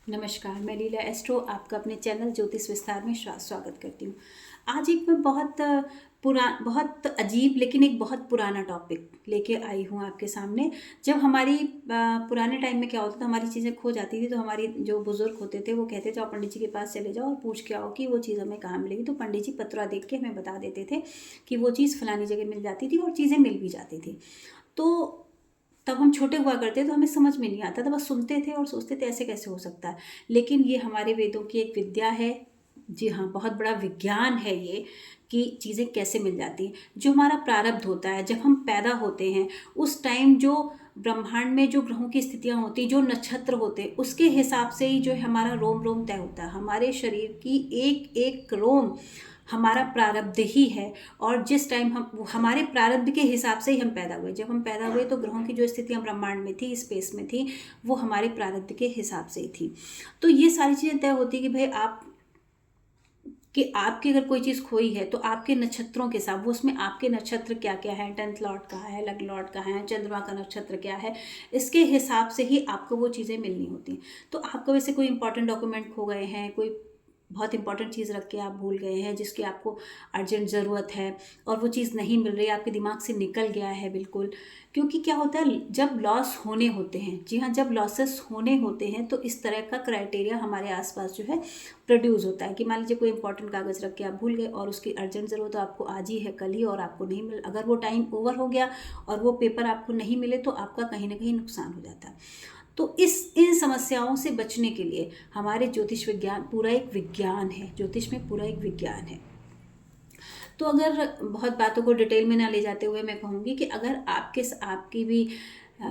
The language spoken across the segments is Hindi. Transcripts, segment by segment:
नमस्कार, मैं लीला एस्ट्रो आपका अपने चैनल ज्योतिष विस्तार में स्वागत करती हूँ। आज एक मैं बहुत अजीब लेकिन एक बहुत पुराना टॉपिक लेके आई हूँ आपके सामने। जब हमारी पुराने टाइम में क्या होता था, हमारी चीज़ें खो जाती थी तो हमारी जो बुज़ुर्ग होते थे वो कहते थे आप पंडित जी के पास चले जाओ और पूछ के आओ कि वो चीज़ हमें कहाँ मिलेगी। तो पंडित जी पतरा देख के हमें बता देते थे कि वो चीज़ फलानी जगह मिल जाती थी और चीज़ें मिल भी जाती थी। तो तब हम छोटे हुआ करते तो हमें समझ में नहीं आता था, बस सुनते थे और सोचते थे ऐसे कैसे हो सकता है। लेकिन ये हमारे वेदों की एक विद्या है। जी हाँ, बहुत बड़ा विज्ञान है ये कि चीज़ें कैसे मिल जाती हैं। जो हमारा प्रारब्ध होता है, जब हम पैदा होते हैं उस टाइम जो ब्रह्मांड में जो ग्रहों की स्थितियाँ होती, जो नक्षत्र होते हैं उसके हिसाब से ही जो है हमारा रोम रोम तय होता है। हमारे शरीर की एक एक रोम हमारा प्रारब्ध ही है। और जिस टाइम हम हमारे प्रारब्ध के हिसाब से ही हम पैदा हुए। जब हम पैदा हुए तो ग्रहों की जो स्थितियाँ ब्रह्मांड में थी, स्पेस में थी, वो हमारे प्रारब्ध के हिसाब से ही थी। तो ये सारी चीज़ें तय होती कि भाई आपकी अगर कोई चीज़ खोई है तो आपके नक्षत्रों के साथ, वो उसमें आपके नक्षत्र क्या क्या है, 10th लॉर्ड कहाँ है, लग्न लॉर्ड कहाँ है, चंद्रमा का नक्षत्र क्या है, इसके हिसाब से ही आपको वो चीज़ें मिलनी होती हैं। तो आपको वैसे कोई इंपॉर्टेंट डॉक्यूमेंट खो गए हैं, कोई बहुत इंपॉर्टेंट चीज़ रख के आप भूल गए हैं जिसकी आपको अर्जेंट ज़रूरत है और वो चीज़ नहीं मिल रही, आपके दिमाग से निकल गया है बिल्कुल। क्योंकि क्या होता है, जब लॉस होने होते हैं, जी हाँ, जब लॉसेस होने होते हैं तो इस तरह का क्राइटेरिया हमारे आसपास जो है प्रोड्यूस होता है कि मान लीजिए कोई इंपॉर्टेंट कागज़ रख के आप भूल गए और उसकी अर्जेंट ज़रूरत तो आपको आज ही है, कल ही, और आपको नहीं मिल, अगर वो टाइम ओवर हो गया और वो पेपर आपको नहीं मिले तो आपका कहीं ना कहीं नुकसान हो जाता है। तो इन समस्याओं से बचने के लिए हमारे ज्योतिष विज्ञान पूरा एक विज्ञान है, ज्योतिष में पूरा एक विज्ञान है। तो अगर बहुत बातों को डिटेल में ना ले जाते हुए मैं कहूँगी कि अगर आपकी भी अ,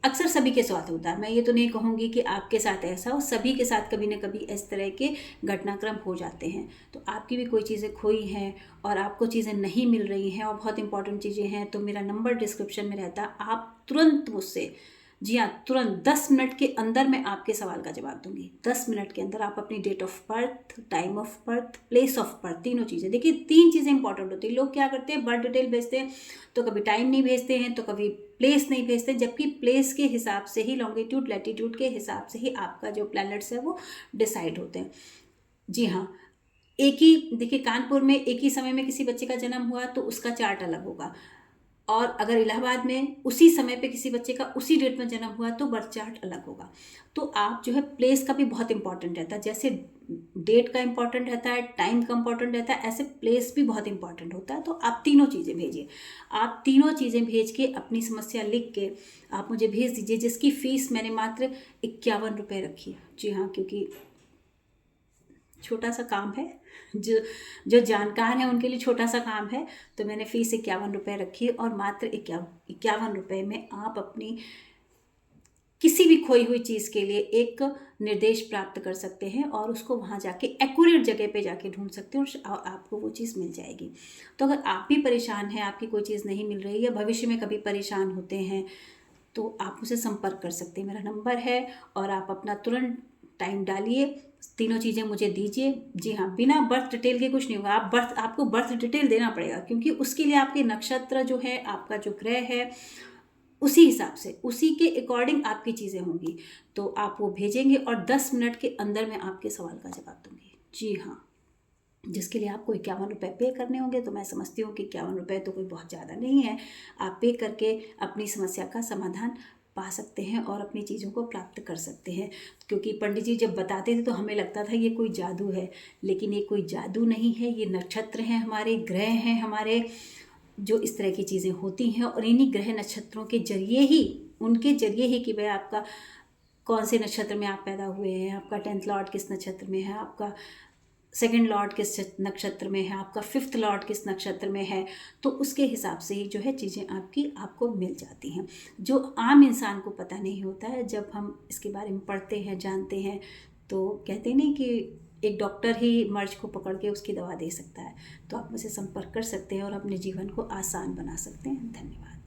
अक्सर सभी के साथ होता है, मैं ये तो नहीं कहूँगी कि आपके साथ ऐसा हो, सभी के साथ कभी ना कभी इस तरह के घटनाक्रम हो जाते हैं। तो आपकी भी कोई चीज़ें खोई हैं और आपको चीज़ें नहीं मिल रही हैं और बहुत इंपॉर्टेंट चीज़ें हैं, तो मेरा नंबर डिस्क्रिप्शन में रहता है, आप तुरंत मुझसे, जी हाँ, तुरंत 10 मिनट के अंदर मैं आपके सवाल का जवाब दूंगी। 10 मिनट के अंदर आप अपनी date of birth, time of birth, place of birth, तीनों चीज़ें, देखिए 3 चीज़ें इंपॉर्टेंट होती है। लोग क्या करते हैं, बर्थ डिटेल भेजते हैं तो कभी टाइम नहीं भेजते हैं, तो कभी प्लेस नहीं भेजते, जबकि प्लेस के हिसाब से ही, लॉन्गिट्यूड लैटिट्यूड के हिसाब से ही आपका जो प्लैनेट्स है वो डिसाइड होते हैं। जी हाँ, एक ही, देखिए कानपुर में एक ही समय में किसी बच्चे का जन्म हुआ तो उसका चार्ट अलग होगा, और अगर इलाहाबाद में उसी समय पे किसी बच्चे का उसी डेट में जन्म हुआ तो बर्थ चार्ट अलग होगा। तो आप जो है, प्लेस का भी बहुत इंपॉर्टेंट रहता है, जैसे डेट का इंपॉर्टेंट रहता है, टाइम का इंपॉर्टेंट रहता है, ऐसे प्लेस भी बहुत इंपॉर्टेंट होता है। तो आप तीनों चीज़ें भेजिए। आप तीनों चीज़ें भेज के अपनी समस्या लिख के आप मुझे भेज दीजिए, जिसकी फ़ीस मैंने मात्र 51 रुपये रखी है। जी हाँ, क्योंकि छोटा सा काम है, जो जो जानकार हैं उनके लिए छोटा सा काम है, तो मैंने फ़ीस 51 रुपये रखी है और मात्र 51 रुपये में आप अपनी किसी भी खोई हुई चीज़ के लिए एक निर्देश प्राप्त कर सकते हैं और उसको वहाँ जाके एक्यूरेट जगह पे जाके ढूंढ सकते हैं और आपको वो चीज़ मिल जाएगी। तो अगर आप भी परेशान हैं, आपकी कोई चीज़ नहीं मिल रही या भविष्य में कभी परेशान होते हैं, तो आप मुझसे संपर्क कर सकते हैं, मेरा नंबर है। और आप अपना तुरंत टाइम डालिए, तीनों चीज़ें मुझे दीजिए। जी हाँ, बिना बर्थ डिटेल के कुछ नहीं होगा। आपको बर्थ डिटेल देना पड़ेगा, क्योंकि उसके लिए आपके नक्षत्र जो है, आपका जो ग्रह है, उसी हिसाब से, उसी के अकॉर्डिंग आपकी चीज़ें होंगी। तो आप वो भेजेंगे और 10 मिनट के अंदर मैं आपके सवाल का जवाब दूंगी। जी हाँ, जिसके लिए आपको 51 रुपये पे करने होंगे। तो मैं समझती हूँ कि 51 रुपये तो कोई बहुत ज़्यादा नहीं है। आप पे करके अपनी समस्या का समाधान पा सकते हैं और अपनी चीज़ों को प्राप्त कर सकते हैं। क्योंकि पंडित जी जब बताते थे तो हमें लगता था ये कोई जादू है, लेकिन ये कोई जादू नहीं है। ये नक्षत्र हैं हमारे, ग्रह हैं हमारे, जो इस तरह की चीज़ें होती हैं। और इन्हीं ग्रह नक्षत्रों के जरिए ही, उनके जरिए ही कि भाई आपका कौन से नक्षत्र में आप पैदा हुए हैं, आपका 10th लॉर्ड किस नक्षत्र में है, आपका 2nd लॉर्ड किस नक्षत्र में है, आपका 5th लॉर्ड किस नक्षत्र में है, तो उसके हिसाब से ही जो है चीज़ें आपको मिल जाती हैं, जो आम इंसान को पता नहीं होता है। जब हम इसके बारे में पढ़ते हैं, जानते हैं, तो कहते नहीं कि एक डॉक्टर ही मर्ज को पकड़ के उसकी दवा दे सकता है। तो आप मुझसे संपर्क कर सकते हैं और अपने जीवन को आसान बना सकते हैं। धन्यवाद।